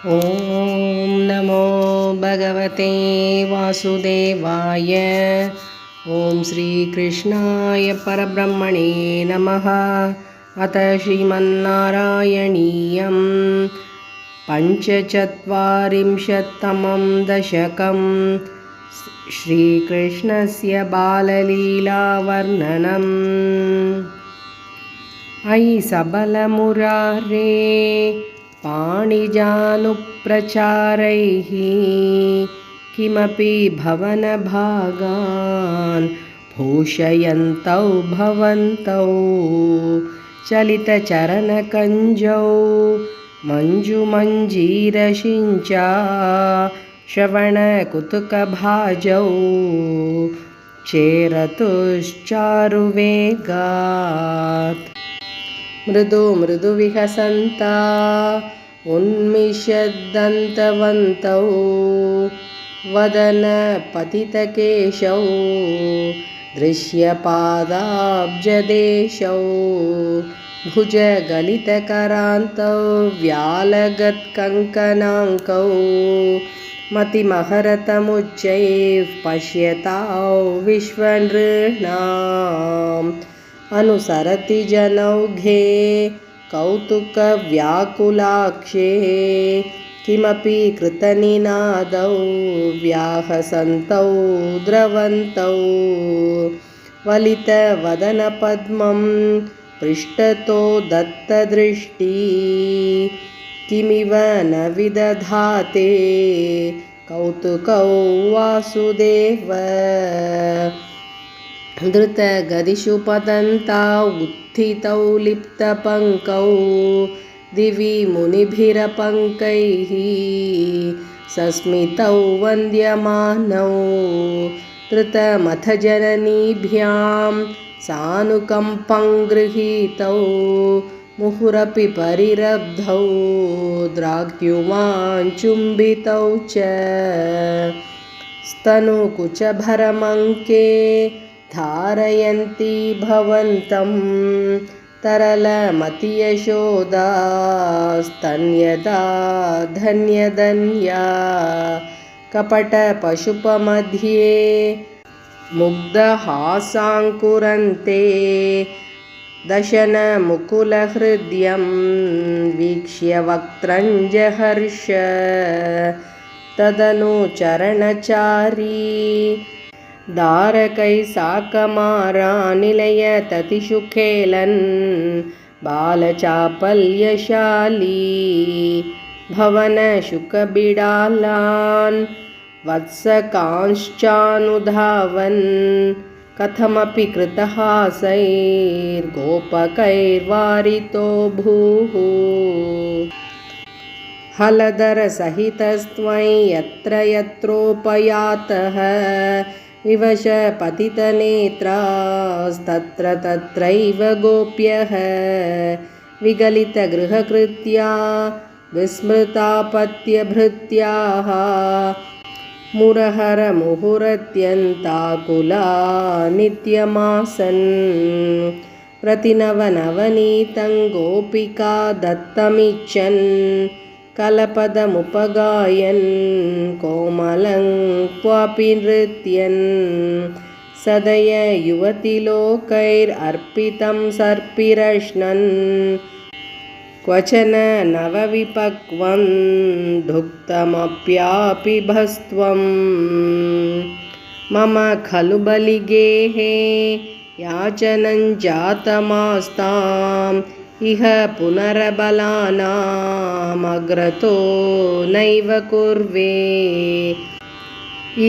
ॐ नमो भगवते वासुदेवाय। ॐ श्रीकृष्णाय परब्रह्मणे नमः। अथ श्रीमन्नारायणीयं पञ्चचत्वारिंशत्तमं दशकं श्रीकृष्णस्य बाललीलावर्णनम्। अयि सबलमुरारे पाणिजानुप्रचारैः किमपि भवनभागान् भूषयन्तौ भवन्तौ चलितचरणकञ्जौ मञ्जुमञ्जीरशिञ्चा श्रवणकुतुकभाजौ चेरतुश्चारुवेगात्। मृदु मृदु विहसन्ता उन्मिषद्दन्तवन्तौ वदन पतितकेशौ दृश्यपादाब्जदेशौ भुजगलितकरान्तौ व्यालगत्कङ्कणाङ्कौ मतिमहरतमुच्चैः पश्यतां विश्वनृणाम् अनुसरति जनौघे कौतुकव्याकुलाक्षे किमपि कृतनिनादौ व्याहसन्तौ द्रवन्तौ वलितवदनपद्मं पृष्ठतो दत्तदृष्टि किमिव न विदधाते कौतुकौ वासुदेव। धृतगदिषु पतन्तौ उत्थितौ लिप्तपङ्कौ दिवि मुनिभिरपङ्कैः सस्मितौ वन्द्यमानौ धृतमथ जननीभ्यां सानुकम्पं गृहीतौ मुहुरपि परिरब्धौ द्राग्युवाञ्चुम्बितौ च स्तनुकुचभरमङ्के धारयन्ती भवन्तं तरलमतियशोदास्तन्यदा धन्यधन्या कपटपशुपमध्ये मुग्धहासाङ्कुरन्ते दशनमुकुलहृद्यं वीक्ष्य वक्त्रञ्जहर्ष तदनु चरणचारी दारकै साकमारानिलयततिषु खेलन् बालचापल्यशाली भवनशुकबिडालान् वत्सकांश्चानुधावन् कथमपि कृतहासैर्गोपकैर्वारितो भूः। हलधरसहितस्त्वं यत्र यत्रोपयातः विवश पतितनेत्रास्तत्र तत्रैव गोप्यः विगलितगृहकृत्या विस्मृतापत्यभृत्याः मुरहरमुहुरत्यन्ताकुला नित्यमासन् प्रतिनवनवनीतं गोपिका दत्तमिच्छन् कलपदमुपगायन् कोमलं क्वापि नृत्यन् सदय युवतिलोकैरर्पितं सर्पिरश्नन् क्वचन नवविपक्वं धुक्तमप्यापि भस्त्वं मम खलु बलिगेहे याचनं जातमास्ताम् इह पुनरबलानामग्रतो नैव कुर्वे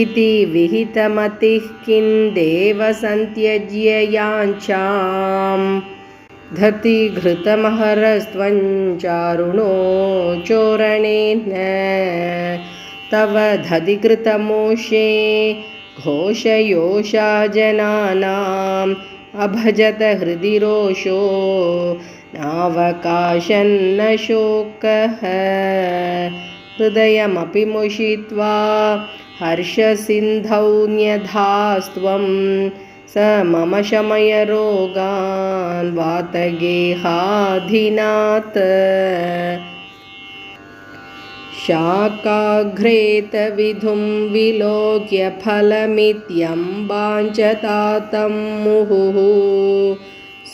इति विहितमतिः किं देवसन्त्यज्य याञ्चां धति घृतमहरस्त्वं चारुणो चोरणेन तव दधिकृतमोषे घोषयोषा जनानाम् अभजत हृदि रोषो नावकाशन्न शोकः हृदयमपि मुषित्वा हर्षसिन्धौ न्यधास्त्वं स मम शमय रोगान् वातगेहाधिनाथ शाकाघ्रेतविधुं विलोक्य फलमित्यम्बाञ्चतातं मुहुः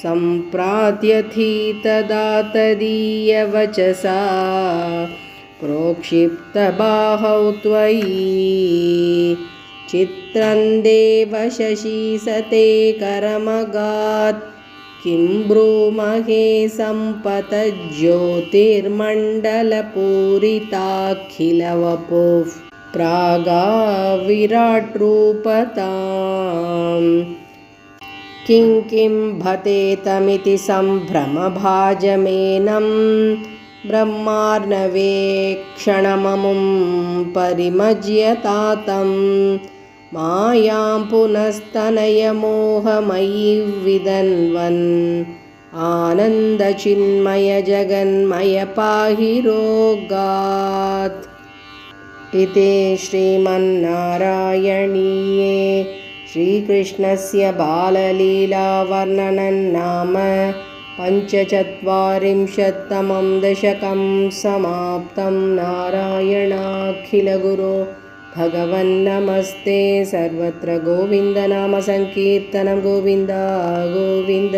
सम्प्रात्यथी तदा तदीयवचसा प्रोक्षिप्तबाहौ त्वयि चित्रं देव शशीसते करमगात् किं ब्रूमहे सम्पतज्योतिर्मण्डलपूरिताखिलवपुः प्रागाविराट्रूपताम् किं किं भतेतमिति सम्भ्रमभाजमेनं ब्रह्मार्णवेक्षणममुं परिमज्यतातं मायां पुनस्तनयमोहमयि विदन्वन् आनन्दचिन्मय जगन्मय पाहि रोगात्। इति श्रीमन्नारायणीये श्रीकृष्णस्य बाललीलावर्णनं नाम पञ्चचत्वारिंशत्तमं दशकं समाप्तं। नारायणाखिलगुरो भगवन्नमस्ते। सर्वत्र गोविन्दनामसङ्कीर्तनं गोविन्द गोविन्द।